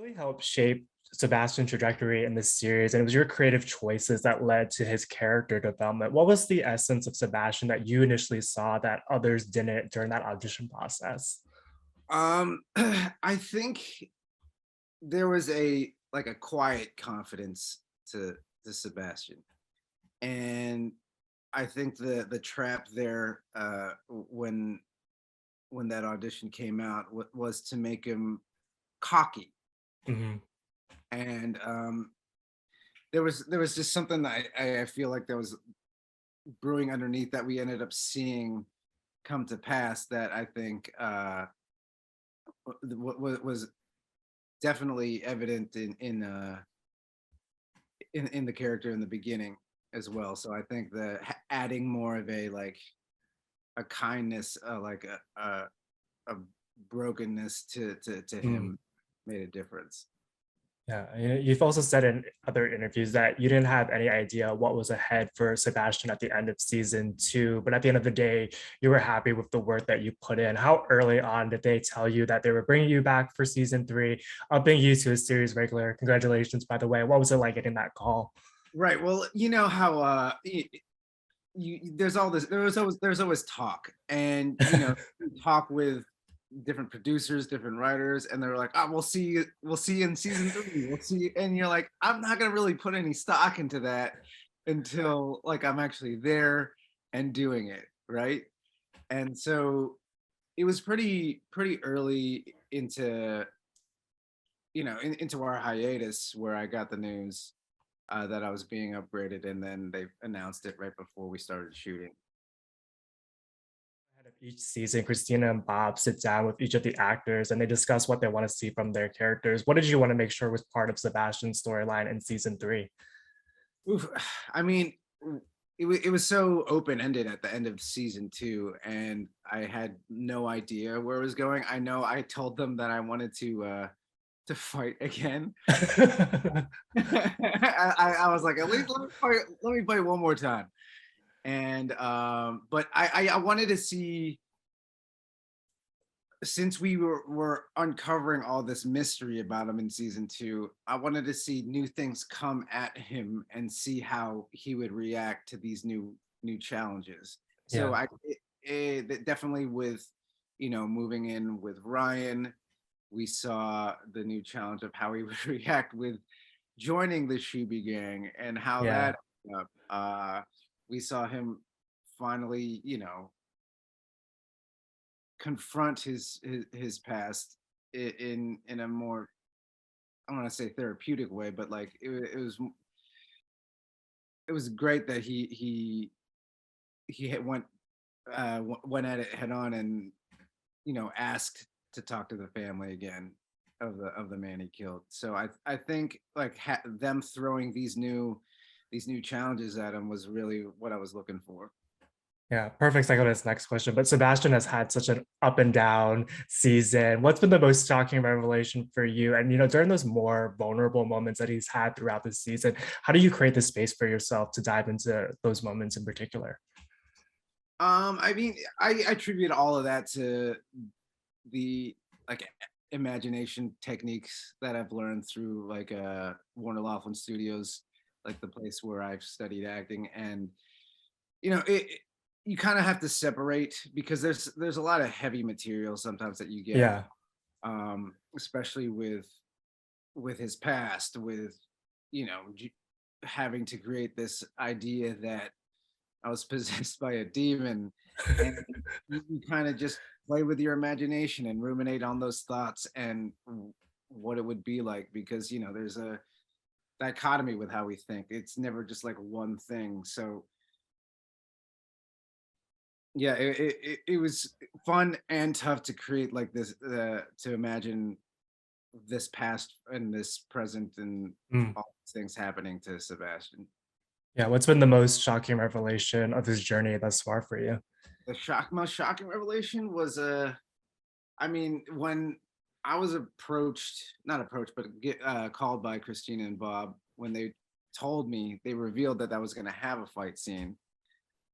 really helped shape Sebastian's trajectory in this series, and it was your creative choices that led to his character development. What was the essence of Sebastian that you initially saw that others didn't during that audition process? I think there was a quiet confidence to Sebastian, and I think the trap there when that audition came out was to make him cocky, Mhm. and there was just something that I feel like there was brewing underneath that we ended up seeing come to pass that I think was definitely evident in the character in the beginning as well. So I think the adding more of a kindness, a brokenness to Mm. him made a difference. Yeah, you've also said in other interviews that you didn't have any idea what was ahead for Sebastian at the end of season two, but at the end of the day, you were happy with the work that you put in. How early on did they tell you that they were bringing you back for season three, upping you to a series regular? Congratulations, by the way. What was it like getting that call? Right. Well, you know how there's all this there's always talk, and you talk with different producers, different writers, and they're like, "Oh, we'll see you in season three. We'll see," and you're like, "I'm not gonna really put any stock into that until like I'm actually there and doing it, right?" And so it was pretty early into our hiatus where I got the news that I was being upgraded, and then they announced it right before we started shooting. Of each season, Christina and Bob sit down with each of the actors and they discuss what they want to see from their characters. What did you want to make sure was part of Sebastian's storyline in season three? Oof, I mean, it was so open ended at the end of season two, and I had no idea where it was going. I know I told them that I wanted to fight again. I was like, at least let me fight one more time. And but I wanted to see, since we were uncovering all this mystery about him in season two, I wanted to see new things come at him and see how he would react to these new challenges. So Yeah. definitely with moving in with Ryan, we saw the new challenge of how he would react with joining the Shuby gang and how Yeah. that we saw him finally confront his past in a more, I don't want to say therapeutic way, but like it was great that he went at it head on and asked to talk to the family again of the man he killed. So I think like them throwing these new challenges at him was really what I was looking for. Yeah, perfect segue to this next question. But Sebastian has had such an up and down season. What's been the most shocking revelation for you? And during those more vulnerable moments that he's had throughout the season, how do you create the space for yourself to dive into those moments in particular? I mean, I attribute all of that to the like imagination techniques that I've learned through like Warner Laughlin Studios, like the place where I've studied acting. And you kind of have to separate because there's a lot of heavy material sometimes that you get, Yeah. especially with his past, with having to create this idea that I was possessed by a demon, and you kind of just play with your imagination and ruminate on those thoughts and what it would be like, because there's a dichotomy with how we think. It's never just like one thing. So yeah, it was fun and tough to create like this, to imagine this past and this present and Mm. all these things happening to Sebastian. Yeah. What's been the most shocking revelation of his journey thus far for you? The most shocking revelation was I mean, when I was not approached, but called by Christina and Bob, when they told me, they revealed that I was going to have a fight scene.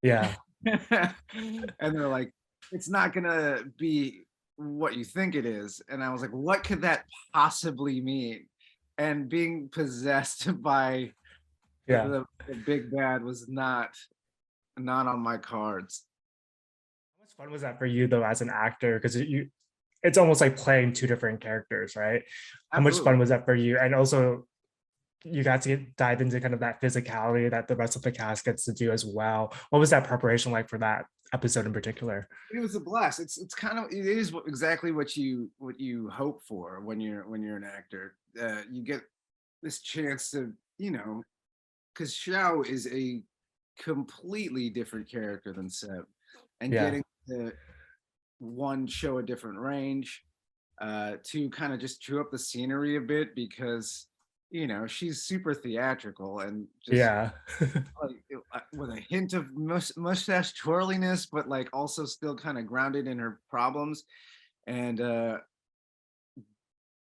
Yeah. And they're like, it's not going to be what you think it is. And I was like, what could that possibly mean? And being possessed by Yeah. the big bad was not on my cards. How much fun was that for you though as an actor? Because it's almost like playing two different characters, right? How much Absolutely. fun was that for you? And also you got to dive into kind of that physicality that the rest of the cast gets to do as well. What was that preparation like for that episode in particular? It was a blast. It's kind of it is exactly what you hope for when you're an actor. You get this chance to, because Xiao is a completely different character than Seb, and Yeah. getting to one show a different range, to kind of just chew up the scenery a bit because she's super theatrical and just Yeah. like with a hint of mustache twirliness, but like also still kind of grounded in her problems. And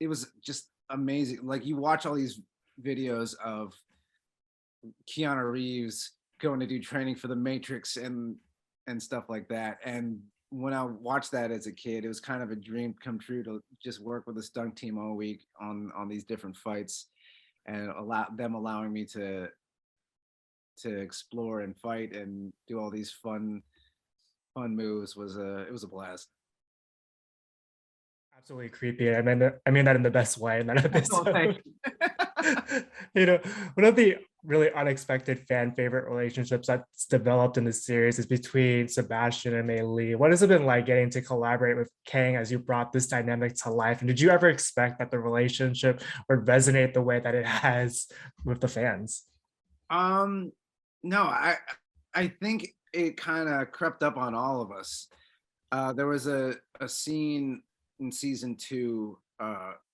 it was just amazing. Like you watch all these videos of Keanu Reeves going to do training for the Matrix and stuff like that. And when I watched that as a kid, it was kind of a dream come true to just work with a stunt team all week on these different fights and allowing me to explore and fight and do all these fun moves was it was a blast. Absolutely creepy. I mean that in the best way in that Oh, thank episode. you. You know, one of the really unexpected fan favorite relationships that's developed in the series is between Sebastian and Melee. What has it been like getting to collaborate with Kang as you brought this dynamic to life? And did you ever expect that the relationship would resonate the way that it has with the fans? Um, no, I think it kind of crept up on all of us. There was a scene in season two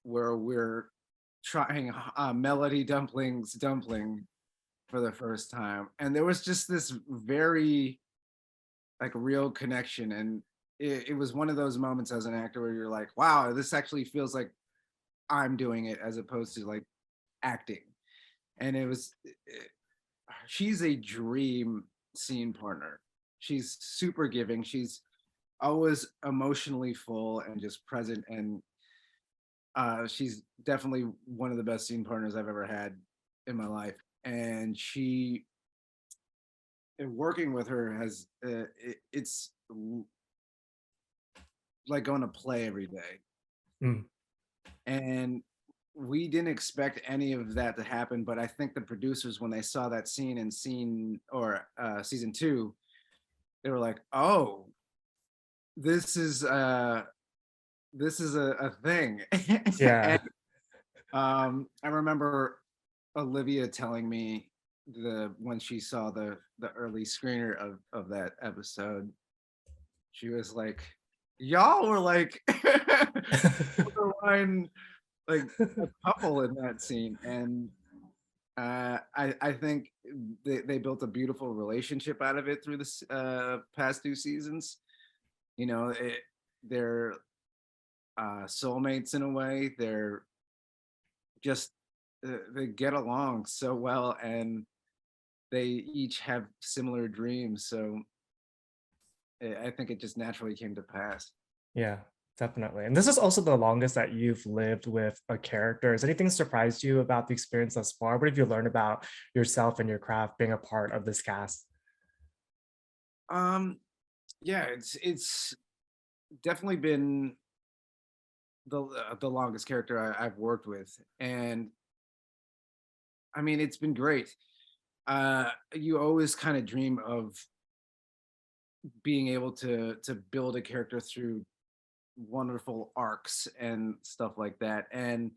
where we're trying Melody Dumpling's dumpling for the first time, and there was just this very like real connection, and it was one of those moments as an actor where you're like, wow, this actually feels like I'm doing it as opposed to like acting. And she's a dream scene partner. She's super giving. She's always emotionally full and just present. And she's definitely one of the best scene partners I've ever had in my life. And working with her has, it's like going to play every day. Mm, And we didn't expect any of that to happen, but I think the producers, when they saw that scene in season two, they were like, "Oh, this is a thing." And yeah. I remember Olivia telling me when she saw the early screener of that episode, she was like, "Y'all were like borderline like a couple in that scene," and I think they built a beautiful relationship out of it through the past two seasons. They're soulmates in a way. They're just they get along so well, and they each have similar dreams. So I think it just naturally came to pass. Yeah, definitely. And this is also the longest that you've lived with a character. Has anything surprised you about the experience thus far? What have you learned about yourself and your craft being a part of this cast? Um, yeah, it's definitely been the longest character I've worked with, and I mean it's been great. You always kind of dream of being able to build a character through wonderful arcs and stuff like that, and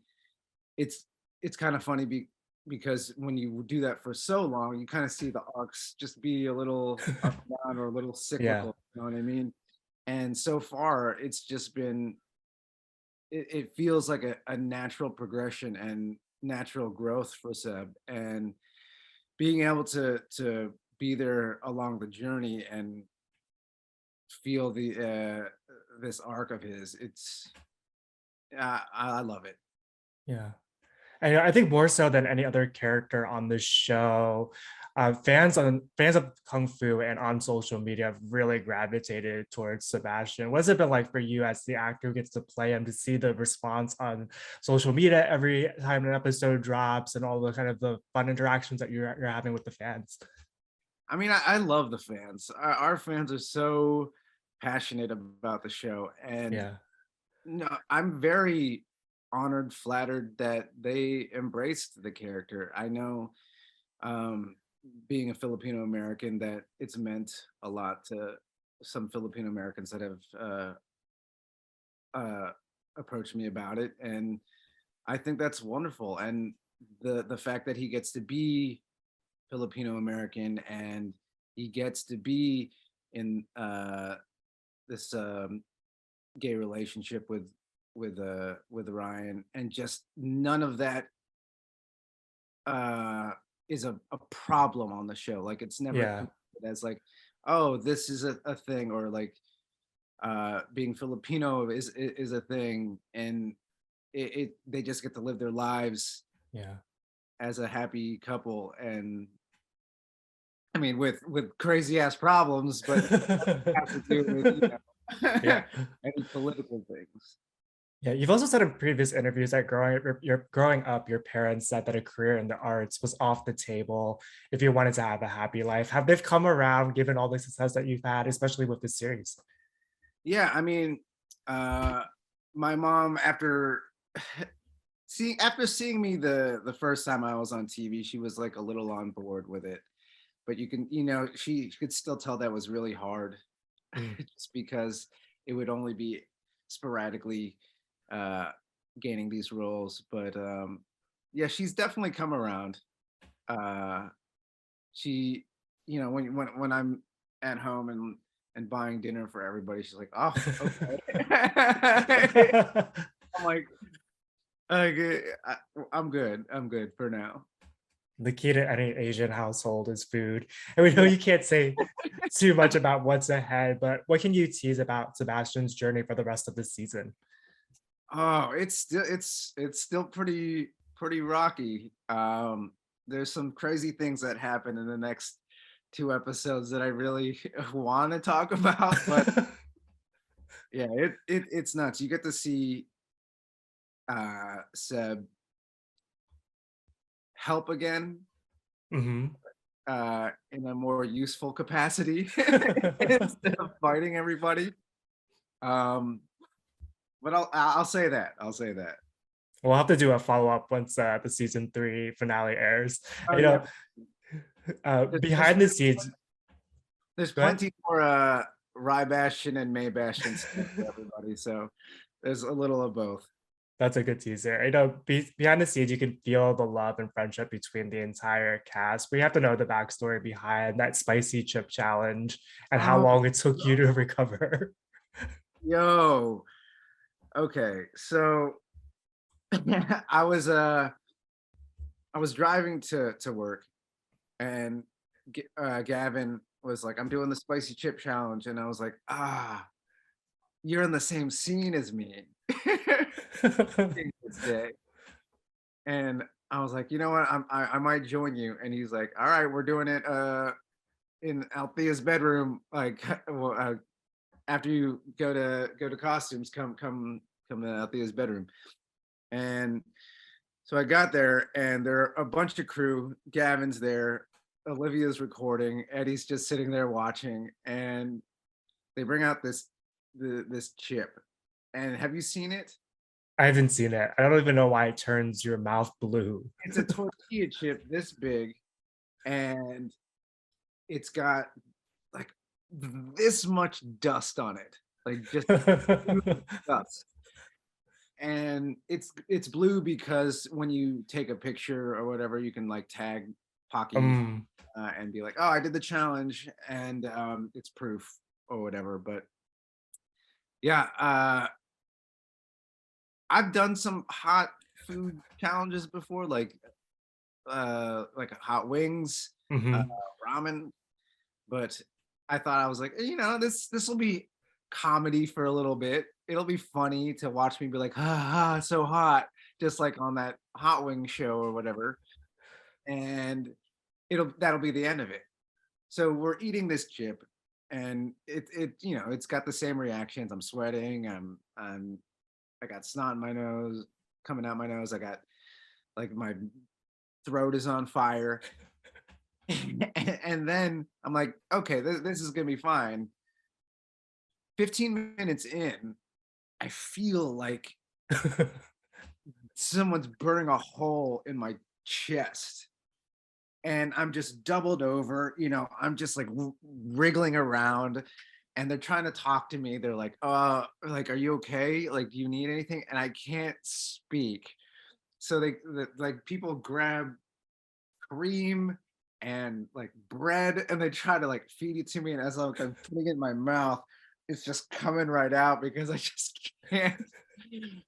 it's it's kind of funny because when you do that for so long, you kind of see the arcs just be a little up and down or a little Yeah. cyclical. You know what I mean? And so far, it's just been it feels like a natural progression and natural growth for Seb, and being able to be there along the journey and feel the this arc of his. It's I love it. Yeah. And I think more so than any other character on the show, fans of Kung Fu and on social media have really gravitated towards Sebastian. What's it been like for you as the actor who gets to play him to see the response on social media every time an episode drops and all the kind of the fun interactions that you're having with the fans? I mean, I love the fans. Our fans are so passionate about the show, and Yeah, no, I'm very honored, flattered that they embraced the character. I know, um, being a Filipino American, that it's meant a lot to some Filipino Americans that have uh, approached me about it, and I think that's wonderful. And the fact that he gets to be Filipino American and he gets to be in this gay relationship with Ryan, and just none of that is a problem on the show. Like it's never yeah, considered as like, oh, this is a thing, or like being Filipino is a thing, and they just get to live their lives yeah. as a happy couple. And I mean, with crazy ass problems, but have to do with Yeah. any political things. Yeah, you've also said in previous interviews that growing up, your parents said that a career in the arts was off the table if you wanted to have a happy life. Have they come around given all the success that you've had, especially with this series? Yeah, I mean, uh, my mom, after seeing me the first time I was on TV, she was like a little on board with it. But she could still tell that was really hard, Mm, just because it would only be sporadically uh, gaining these roles. But yeah, she's definitely come around. Uh, she, when I'm at home and buying dinner for everybody, she's like, "Oh, okay." I'm like, okay, I'm good. I'm good for now. the key to any Asian household is food. And we know Yeah. you can't say too much about what's ahead, but what can you tease about Sebastian's journey for the rest of the season? Oh, it's still pretty rocky. There's some crazy things that happen in the next two episodes that I really want to talk about, but yeah, it's nuts. You get to see Seb help again, Mhm. in a more useful capacity instead of fighting everybody. Um, but I'll say that. I'll say that. We'll have to do a follow-up once the season 3 finale airs. Oh You yeah, know, there's, there's, behind the scenes, there's go ahead. plenty more Rybastion and Maybastion stuff for everybody. So there's a little of both. That's a good teaser. Behind the scenes, you can feel the love and friendship between the entire cast. We have to know the backstory behind that spicy chip challenge and how Oh, long it took you to recover. yo. Okay. So I was uh I was driving to work, and Gavin was like, "I'm doing the spicy chip challenge," and I was like, you're in the same scene as me. This day. And I was like, you know what? I might join you. And he's like, all right, we're doing it in Althea's bedroom. Like, well, after you go to costumes, come to Althea's bedroom. And so I got there, and there are a bunch of crew. Gavin's there, Olivia's recording, Eddie's just sitting there watching, and they bring out this chip. And have you seen it? I haven't seen it. I don't even know why it turns your mouth blue. It's a tortilla chip this big, and it's got like this much dust on it, like just dust. And it's blue because when you take a picture or whatever, you can like tag Pocky um, and be like, "Oh, I did the challenge," and it's proof or whatever. But yeah, I've done some hot food challenges before, like hot wings, uh, mhm. ramen. But I thought, I was like, this will be comedy for a little bit. It'll be funny to watch me be like, it's so hot, just like on that hot wing show or whatever. And that'll be the end of it. So we're eating this chip, and it's got the same reactions. I'm sweating. I got snot in my nose, coming out my nose. I got like my throat is on fire. And then I'm like, okay, this is gonna be fine. 15 minutes in, I feel like someone's burning a hole in my chest. And I'm just doubled over, I'm just like wriggling around, and they're trying to talk to me. They're like, are you okay? Like, do you need anything? And I can't speak. So like people grab cream and like bread, and they try to like feed it to me. And as I'm putting it in my mouth, it's just coming right out because I just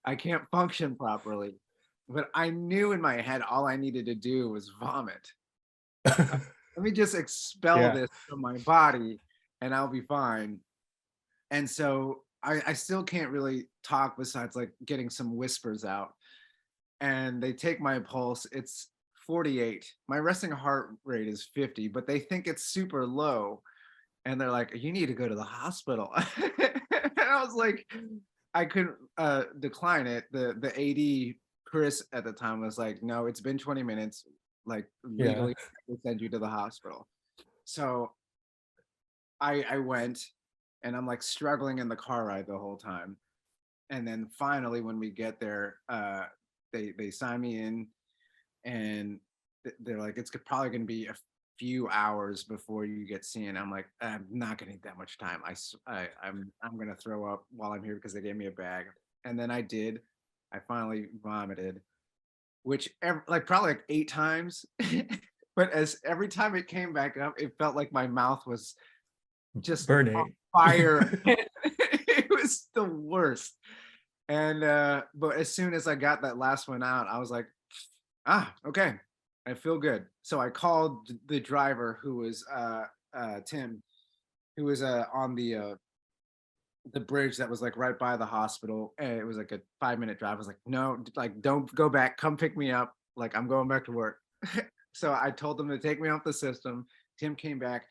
I can't function properly. But I knew in my head all I needed to do was vomit. Let me just expel Yeah. this from my body and I'll be fine. And so I still can't really talk besides like getting some whispers out. And they take my pulse. It's 48. My resting heart rate is 50, but they think it's super low. And they're like, you need to go to the hospital. And I was like, I couldn't decline it. The AD, Chris, at the time was like, no, it's been 20 minutes. Like, Yeah. legally, we'll send you to the hospital. So I went, and I'm like struggling in the car ride the whole time. And then finally, when we get there, they sign me in, and they're like, it's probably going to be a few hours before you get seen. I'm like, I'm not going to need that much time. I'm going to throw up while I'm here because they gave me a bag. And then I did. I finally vomited, which like probably like 8 times. But as every time it came back up, it felt like my mouth was just on Burning. fire. It was the worst. And but as soon as I got that last one out, I was like, okay, I feel good. So I called the driver, who was Tim, who was on the bridge that was like right by the hospital, and it was like a 5-minute drive. I was like, no, like, don't go back, come pick me up, like, I'm going back to work. So I told them to take me off the system. Tim came back,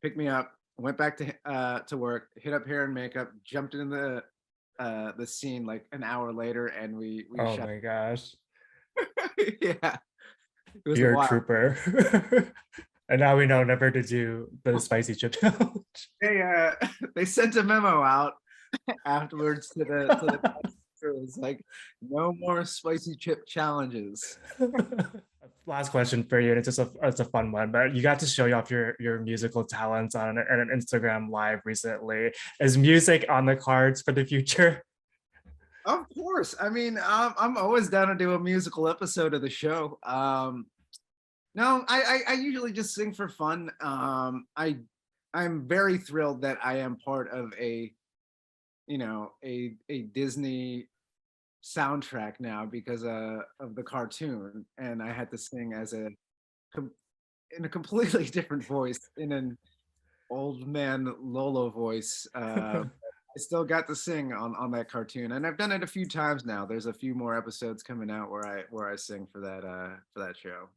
picked me up, went back to work, hit up hair and makeup, jumped in the scene like an hour later, and we Oh shot. my gosh. Yeah, it was You're a wild. trooper. And now we know never to do the spicy chip challenge. They sent a memo out afterwards to the it was like, no more spicy chip challenges. Last question for you, and it's a fun one, but you got to show off your musical talents on an Instagram live recently. Is music on the cards for the future? Of course. I mean, I'm always down to do a musical episode of the show. No, I usually just sing for fun. I'm very thrilled that I am part of a Disney soundtrack now because of the cartoon, and I had to sing in a completely different voice, in an old man Lolo voice. I still got to sing on that cartoon, and I've done it a few times now. There's a few more episodes coming out where I sing for that show.